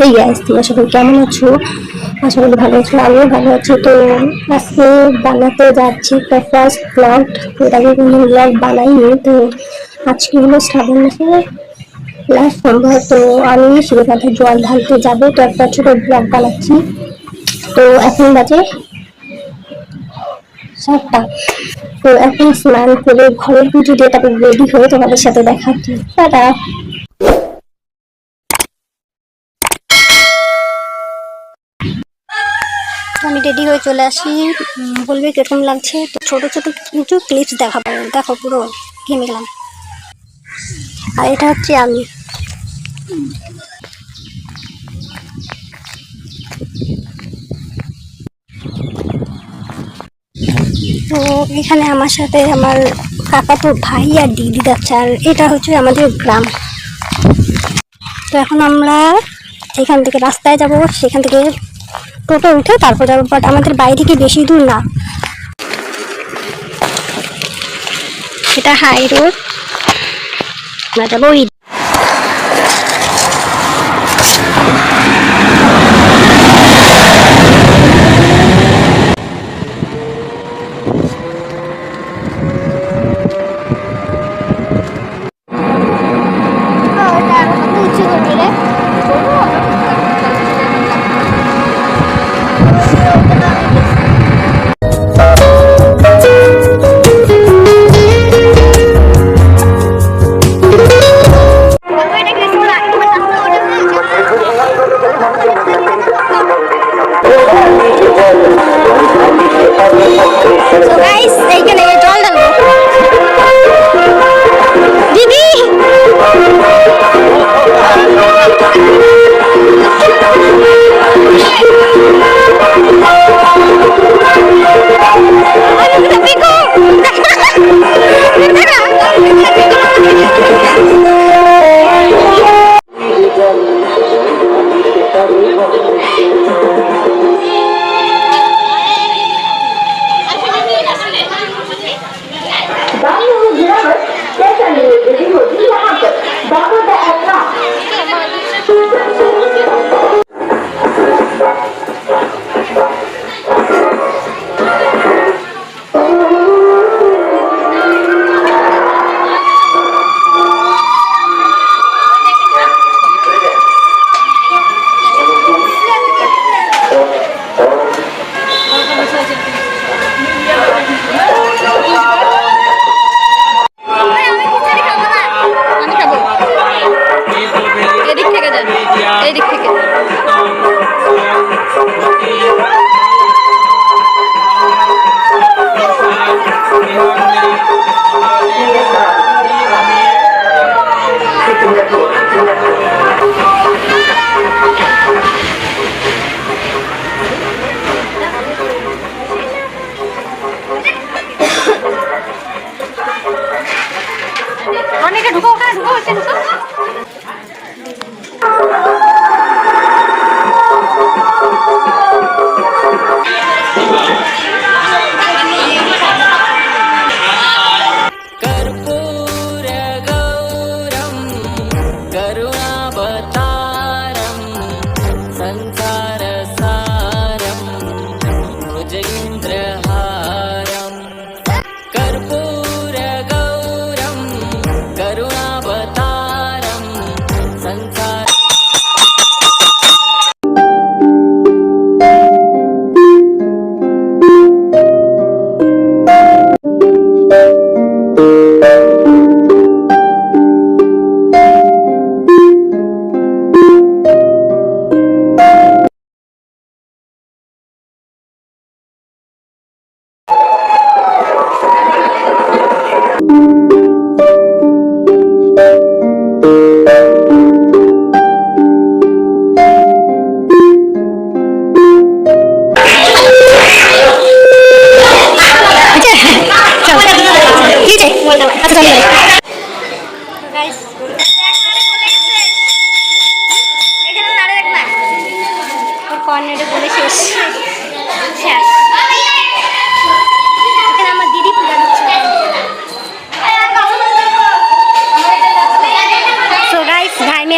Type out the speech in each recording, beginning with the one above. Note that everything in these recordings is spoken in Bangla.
এই গাইস, তোমরা সবাই কেমন আছো? আশা করি ভালো আছো, আমিও ভালো আছি। তো আজকে বানাতে যাচ্ছি একটা ফার্স্ট ব্লগ। এর আগে কোনো ব্লগ বানাইনি, তো আজকে হলো শ্রাবণ মাসের লাস্ট সোমবার। তো আমি শিবের জল ঢালতে যাবো, তো একটা ছোট ব্লগ বানাচ্ছি। তো এখন বাজে 7টা। তো এখন স্নান করে ঘরের পুজো দিয়ে তারপর রেডি হয়ে তোমাদের সাথে দেখা হচ্ছে। টাটা। আমি রেডি হয়ে চলে আসি। বলবে কিরকম লাগছে। তো ছোট ছোট কিছু ক্লিপস দেখাবো, দেখো পুরো ঘেমে গেলাম। আর এটা হচ্ছে আমি। তো এখানে আমার সাথে আমার কাকাতো ভাই আর দিদি যাচ্ছে, আর এটা হচ্ছে আমাদের গ্রাম। তো এখন আমরা এখান থেকে রাস্তায় যাব, সেখান থেকে টোটো উঠে তারপর যাবো। বাট আমাদের বাড়ি থেকে বেশি দূর না, এটা হাই রোড। আমরা যাবো এইখানে জল ঢালবো। দিদি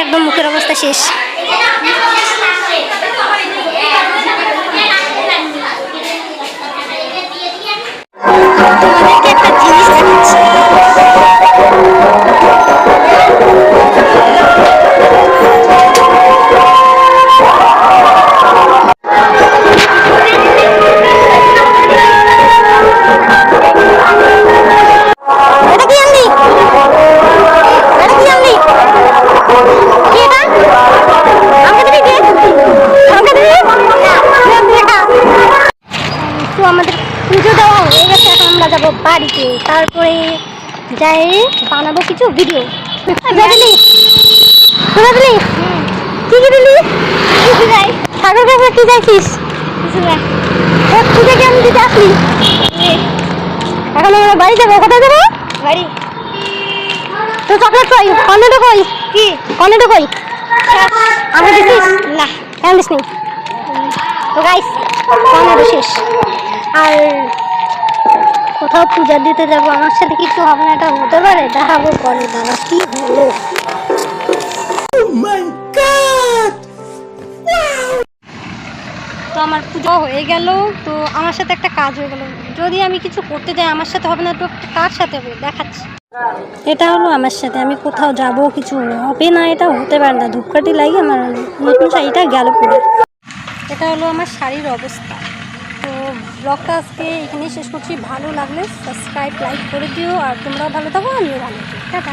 একদম মুখের অবস্থা শেষ। তোমাদেরকে একটা জিনিস দেখাচ্ছি। আমাদের পুজো দেওয়া হয়ে গেছে, এখন আমরা যাবো বাড়িতে, তারপরে যাই বানাবো কিছু ভিডিও। কি দিলি ঠাকুর কাছে কি চাইছিস? পুজো কেমন দিতে আসলি? এখন আমরা বাড়ি যাবো। কোথায় যাবো? বাড়ি। তো চকলেট কই? কর্নেটো কই? কি কর্নেটো কই? আমাকে দিছিস না? কেন দিস নি? তো গাইস কর্নেটো শেষ। আর কোথাও পূজা দিতে যাবো, আমার সাথে কিছু হবে না, এটা হতে পারে? দেখাবো পরে দাঁড়া কি হলো। তো আমার পুজো হয়ে গেল, তো আমার সাথে একটা কাজ হয়ে গেল। যদি আমি কিছু করতে যাই আমার সাথে হবে না, তো কার সাথে হবে দেখাচ্ছি। এটা হলো আমার সাথে, আমি কোথাও যাব কিছু হবে না, এটা হতে পারে না। ধূপকাঠি লাগে আমার নতুন শাড়িটা গেল পরে। এটা হলো আমার শাড়ির অবস্থা। তো ব্লগটা আজকে এখানেই শেষ করছি। ভালো লাগলে সাবস্ক্রাইব লাইক করে দিও, আর তোমরাও ভালো থাকো, আমিও ভালো থাকি। টাটা।